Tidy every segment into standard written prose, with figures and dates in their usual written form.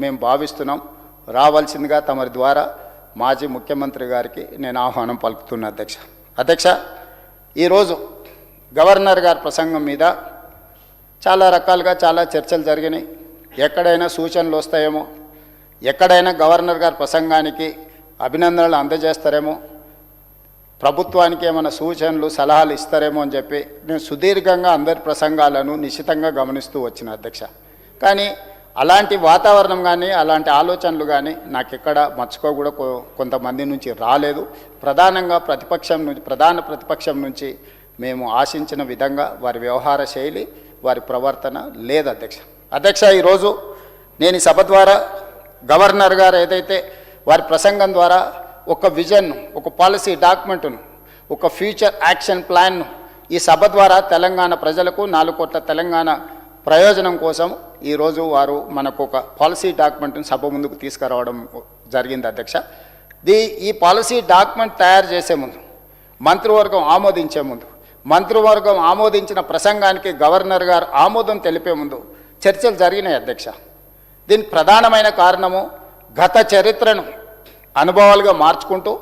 మేము భావిస్తున్నాం. రావాల్సిందిగా తమరి ద్వారా మాజీ ముఖ్యమంత్రి గారికి నేను ఆహ్వానం పలుకుతున్నా. అధ్యక్ష, ఈరోజు గవర్నర్ గారి ప్రసంగం మీద చాలా రకాలుగా చాలా చర్చలు జరిగినాయి. ఎక్కడైనా సూచనలు వస్తాయేమో, ఎక్కడైనా గవర్నర్ గారి ప్రసంగానికి అభినందనలు అందజేస్తారేమో, ప్రభుత్వానికి ఏమైనా సూచనలు సలహాలు ఇస్తారేమో అని చెప్పి నేను సుదీర్ఘంగా అందరి ప్రసంగాలను నిశితంగా గమనిస్తూ వచ్చిన అధ్యక్ష. కానీ అలాంటి వాతావరణం కానీ అలాంటి ఆలోచనలు కానీ నాకు ఎక్కడ మర్చుకో కూడా కొంతమంది నుంచి రాలేదు. ప్రధానంగా ప్రధాన ప్రతిపక్షం నుంచి మేము ఆశించిన విధంగా వారి వ్యవహార శైలి, వారి ప్రవర్తన లేదు అధ్యక్ష. ఈరోజు నేను ఈ సభ ద్వారా గవర్నర్ గారు ఏదైతే వారి ప్రసంగం ద్వారా ఒక విజన్, ఒక పాలసీ డాక్యుమెంట్ను, ఒక ఫ్యూచర్ యాక్షన్ ప్లాన్ను ఈ సభ ద్వారా తెలంగాణ ప్రజలకు 4 కోట్ల తెలంగాణ ప్రయోజనం కోసం ఈరోజు వారు మనకు ఒక పాలసీ డాక్యుమెంట్ను సభ ముందుకు తీసుకురావడం జరిగింది అధ్యక్ష. ఈ పాలసీ డాక్యుమెంట్ తయారు చేసే ముందు, మంత్రివర్గం ఆమోదించే ముందు, మంత్రివర్గం ఆమోదించిన ప్రసంగానికి గవర్నర్ గారు ఆమోదం తెలిపే ముందు చర్చలు జరిగినాయి అధ్యక్ష. దీనికి ప్రధానమైన కారణము గత చరిత్రను అనుభవాలుగా మార్చుకుంటూ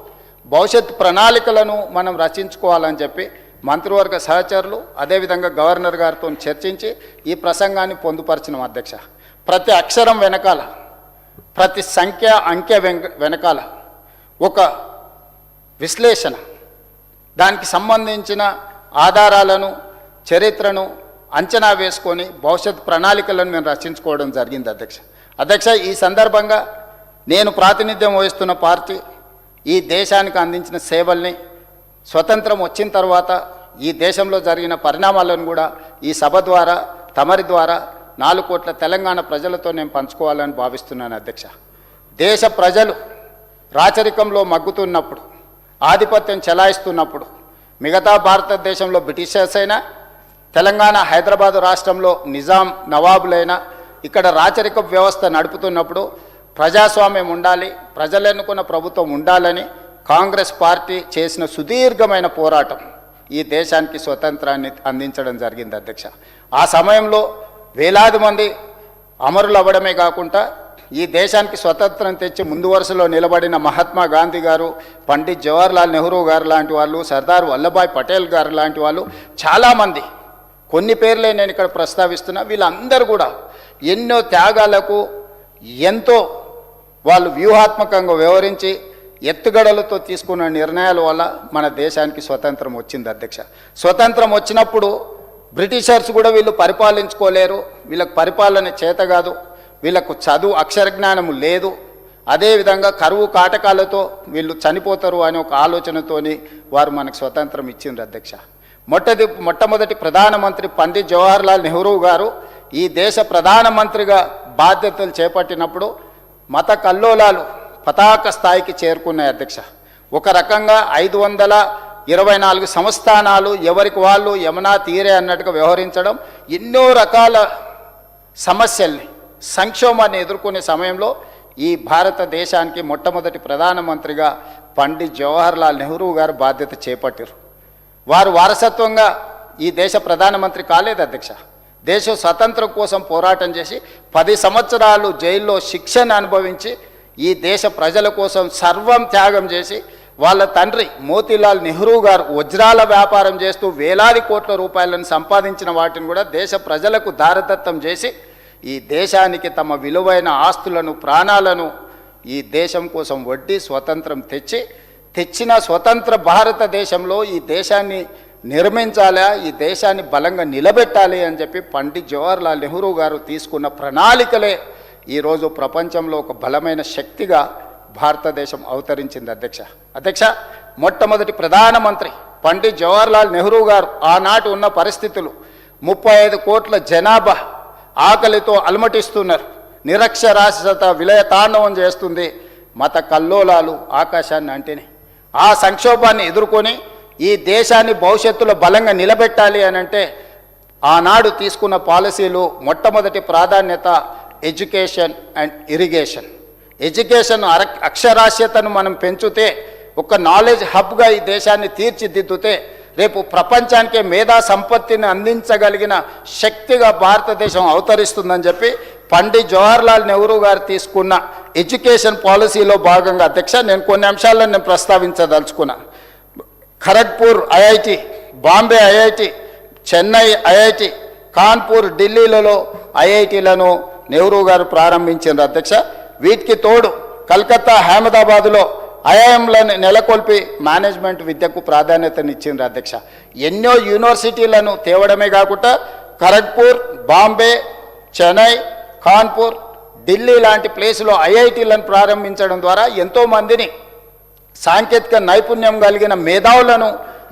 భవిష్యత్ ప్రణాళికలను మనం రచించుకోవాలని చెప్పి మంత్రివర్గ సహచరులు అదేవిధంగా గవర్నర్ గారితో చర్చించి ఈ ప్రసంగాన్ని పొందుపరిచినాం అధ్యక్ష. ప్రతి అక్షరం వెనకాల, ప్రతి అంకె వెనకాల ఒక విశ్లేషణ, దానికి సంబంధించిన ఆధారాలను, చరిత్రను అంచనా వేసుకొని భవిష్యత్ ప్రణాళికలను మేము రచించుకోవడం జరిగింది అధ్యక్ష. ఈ సందర్భంగా నేను ప్రాతినిధ్యం వహిస్తున్న పార్టీ ఈ దేశానికి అందించిన సేవల్ని, స్వతంత్రం వచ్చిన తర్వాత ఈ దేశంలో జరిగిన పరిణామాలను కూడా ఈ సభ ద్వారా, తమరి ద్వారా 4 కోట్ల తెలంగాణ ప్రజలతో నేను పంచుకోవాలని భావిస్తున్నాను అధ్యక్ష. దేశ ప్రజలు రాచరికంలో మగ్గుతున్నప్పుడు, ఆధిపత్యం చెలాయిస్తున్నప్పుడు, మిగతా భారతదేశంలో బ్రిటిషర్స్ అయినా, తెలంగాణ హైదరాబాదు రాష్ట్రంలో నిజాం నవాబులైనా ఇక్కడ రాచరిక వ్యవస్థ నడుపుతున్నప్పుడు ప్రజాస్వామ్యం ఉండాలి, ప్రజలు ఎన్నుకున్న ప్రభుత్వం ఉండాలని కాంగ్రెస్ పార్టీ చేసిన సుదీర్ఘమైన పోరాటం ఈ దేశానికి స్వతంత్రాన్ని అందించడం జరిగింది అధ్యక్ష. ఆ సమయంలో వేలాది మంది అమరులు అవ్వడమే కాకుండా ఈ దేశానికి స్వతంత్రం తెచ్చి ముందు వరుసలో నిలబడిన మహాత్మా గాంధీ గారు, పండిత్ జవహర్లాల్ నెహ్రూ గారు లాంటి వాళ్ళు, సర్దార్ వల్లభాయ్ పటేల్ గారు లాంటి వాళ్ళు చాలామంది, కొన్ని పేర్లే నేను ఇక్కడ ప్రస్తావిస్తున్నా, వీళ్ళందరూ కూడా ఎన్నో త్యాగాలకు ఎంతో వాళ్ళు వ్యూహాత్మకంగా వ్యవహరించి ఎత్తుగడలతో తీసుకున్న నిర్ణయాల వల్ల మన దేశానికి స్వతంత్రం వచ్చింది అధ్యక్ష. స్వతంత్రం వచ్చినప్పుడు బ్రిటిషర్స్ కూడా వీళ్ళు పరిపాలించుకోలేరు, వీళ్ళకు పరిపాలన చేత కాదు, వీళ్ళకు చదువు అక్షరజ్ఞానము లేదు, అదేవిధంగా కరువు కాటకాలతో వీళ్ళు చనిపోతారు అనే ఒక ఆలోచనతోని వారు మనకు స్వతంత్రం ఇచ్చింది అధ్యక్ష. మొట్టమొదటి ప్రధానమంత్రి పండిత్ జవహర్లాల్ నెహ్రూ గారు ఈ దేశ ప్రధానమంత్రిగా బాధ్యతలు చేపట్టినప్పుడు మత కల్లోలాలు పతాక స్థాయికి చేరుకున్నాయి అధ్యక్ష. ఒక రకంగా 524 సంస్థానాలు ఎవరికి వాళ్ళు యమునా తీరే అన్నట్టుగా వ్యవహరించడం, ఎన్నో రకాల సమస్యల్ని, సంక్షోభాన్ని ఎదుర్కొనే సమయంలో ఈ భారతదేశానికి మొట్టమొదటి ప్రధానమంత్రిగా పండిత్ జవహర్లాల్ నెహ్రూ గారు బాధ్యత చేపట్టారు. వారు వారసత్వంగా ఈ దేశ ప్రధానమంత్రి కాలేదు అధ్యక్ష. దేశ స్వతంత్రం కోసం పోరాటం చేసి 10 సంవత్సరాలు జైల్లో శిక్షను అనుభవించి ఈ దేశ ప్రజల కోసం సర్వం త్యాగం చేసి వాళ్ళ తండ్రి మోతీలాల్ నెహ్రూ గారు వజ్రాల వ్యాపారం చేస్తూ వేలాది కోట్ల రూపాయలను సంపాదించిన వాటిని కూడా దేశ ప్రజలకు దారదత్తం చేసి ఈ దేశానికి తమ విలువైన ఆస్తులను, ప్రాణాలను ఈ దేశం కోసం వడ్డీ స్వతంత్రం తెచ్చిన స్వతంత్ర భారతదేశంలో ఈ దేశాన్ని నిర్మించాలా, ఈ దేశాన్ని బలంగా నిలబెట్టాలి అని చెప్పి పండిత్ జవహర్లాల్ నెహ్రూ గారు తీసుకున్న ప్రణాళికలే ఈరోజు ప్రపంచంలో ఒక బలమైన శక్తిగా భారతదేశం అవతరించింది అధ్యక్ష. మొట్టమొదటి ప్రధానమంత్రి పండిత్ జవహర్లాల్ నెహ్రూ గారు ఆనాటి ఉన్న పరిస్థితులు, 35 కోట్ల జనాభా ఆకలితో అలమటిస్తున్నారు, నిరక్షరాస్యత విలయతాండవం చేస్తుంది, మత కల్లోలాలు ఆకాశాన్ని అంటేనే. ఆ సంక్షోభాన్ని ఎదుర్కొని ఈ దేశాన్ని భవిష్యత్తులో బలంగా నిలబెట్టాలి అని అంటే ఆనాడు తీసుకున్న పాలసీలు మొట్టమొదటి ప్రాధాన్యత ఎడ్యుకేషన్ అండ్ ఇరిగేషన్. ఎడ్యుకేషన్ అక్షరాస్యతను మనం పెంచుతే, ఒక నాలెడ్జ్ హబ్గా ఈ దేశాన్ని తీర్చిదిద్దుతే రేపు ప్రపంచానికే మేధా సంపత్తిని అందించగలిగిన శక్తిగా భారతదేశం అవతరిస్తుందని చెప్పి పండిట్ జవహర్లాల్ నెహ్రూ గారు తీసుకున్న ఎడ్యుకేషన్ పాలసీలో భాగంగా అధ్యక్ష నేను కొన్ని అంశాలను నేను ప్రస్తావించదలుచుకున్నా. Kharagpur IIT, Bombay IIT, Chennai IIT, Kanpur, ఢిల్లీలలో ఐఐటీలను నెహ్రూ గారు ప్రారంభించారు అధ్యక్ష. వీటికి తోడు కలకత్తా, అహ్మదాబాద్లో ఐఐఎంలను నెలకొల్పి మేనేజ్మెంట్ విద్యకు ప్రాధాన్యతనిచ్చింది అధ్యక్ష. ఎన్నో యూనివర్సిటీలను తేవడమే కాకుండా ఖరగ్పూర్, బాంబే, చెన్నై, కాన్పూర్, ఢిల్లీ లాంటి ప్లేసులో ఐఐటీలను ప్రారంభించడం ద్వారా ఎంతోమందిని సాంకేతిక నైపుణ్యం కలిగిన మేధావులను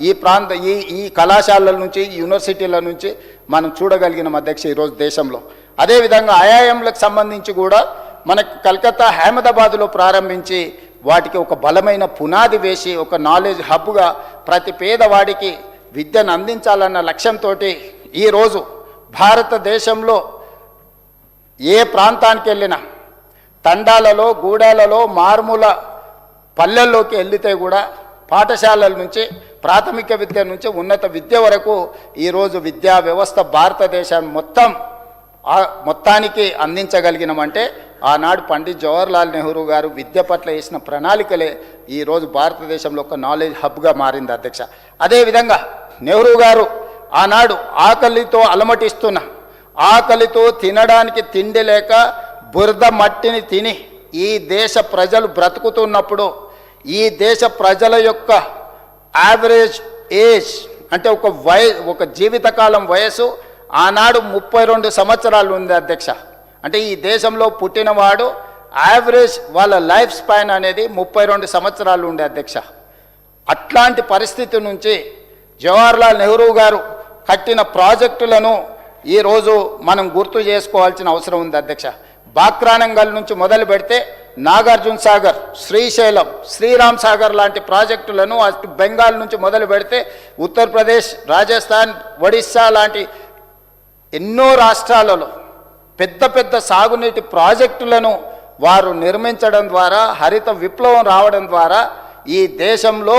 ఈ కళాశాలల నుంచి, యూనివర్సిటీల నుంచి మనం చూడగలిగిన అధ్యక్ష ఈరోజు దేశంలో. అదేవిధంగా ఐఐఎంలకు సంబంధించి కూడా మనకు కలకత్తా, అహ్మదాబాద్లో ప్రారంభించి వాటికి ఒక బలమైన పునాది వేసి ఒక నాలెడ్జ్ హబ్గా ప్రతి పేదవాడికి విద్యను అందించాలన్న లక్ష్యంతో ఈరోజు భారతదేశంలో ఏ ప్రాంతానికి వెళ్ళినా తండాలలో, గూడాలలో, మారుమూల పల్లెల్లోకి వెళ్తే కూడా పాఠశాలల నుంచి, ప్రాథమిక విద్య నుంచి ఉన్నత విద్య వరకు ఈరోజు విద్యా వ్యవస్థ భారతదేశాన్ని మొత్తానికి అందించగలిగినామంటే ఆనాడు పండిట్ జవహర్లాల్ నెహ్రూ గారు విద్య పట్ల వేసిన ప్రణాళికలే ఈరోజు భారతదేశంలో ఒక నాలెడ్జ్ హబ్గా మారింది అధ్యక్ష. అదేవిధంగా నెహ్రూ గారు ఆనాడు ఆకలితో అలమటిస్తున్న, ఆకలితో తినడానికి తిండి లేక బురద మట్టిని తిని ఈ దేశ ప్రజలు బ్రతుకుతున్నప్పుడు ఈ దేశ ప్రజల యొక్క యావరేజ్ ఏజ్ అంటే ఒక జీవితకాలం వయసు ఆనాడు 32 సంవత్సరాలు ఉంది అధ్యక్ష. అంటే ఈ దేశంలో పుట్టినవాడు యావరేజ్ వాళ్ళ లైఫ్ స్పాన్ అనేది 32 సంవత్సరాలు ఉండే అధ్యక్ష. అట్లాంటి పరిస్థితి నుంచి జవహర్లాల్ నెహ్రూ గారు కట్టిన ప్రాజెక్టులను ఈరోజు మనం గుర్తు చేసుకోవాల్సిన అవసరం ఉంది అధ్యక్ష. బాక్రానంగల్ నుంచి మొదలు పెడితే నాగార్జున సాగర్, శ్రీశైలం, శ్రీరామ్ సాగర్ లాంటి ప్రాజెక్టులను అటు బెంగాల్ నుంచి మొదలు పెడితే ఉత్తరప్రదేశ్, రాజస్థాన్, ఒడిస్సా లాంటి ఎన్నో రాష్ట్రాలలో పెద్ద పెద్ద సాగునీటి ప్రాజెక్టులను వారు నిర్మించడం ద్వారా, హరిత విప్లవం రావడం ద్వారా ఈ దేశంలో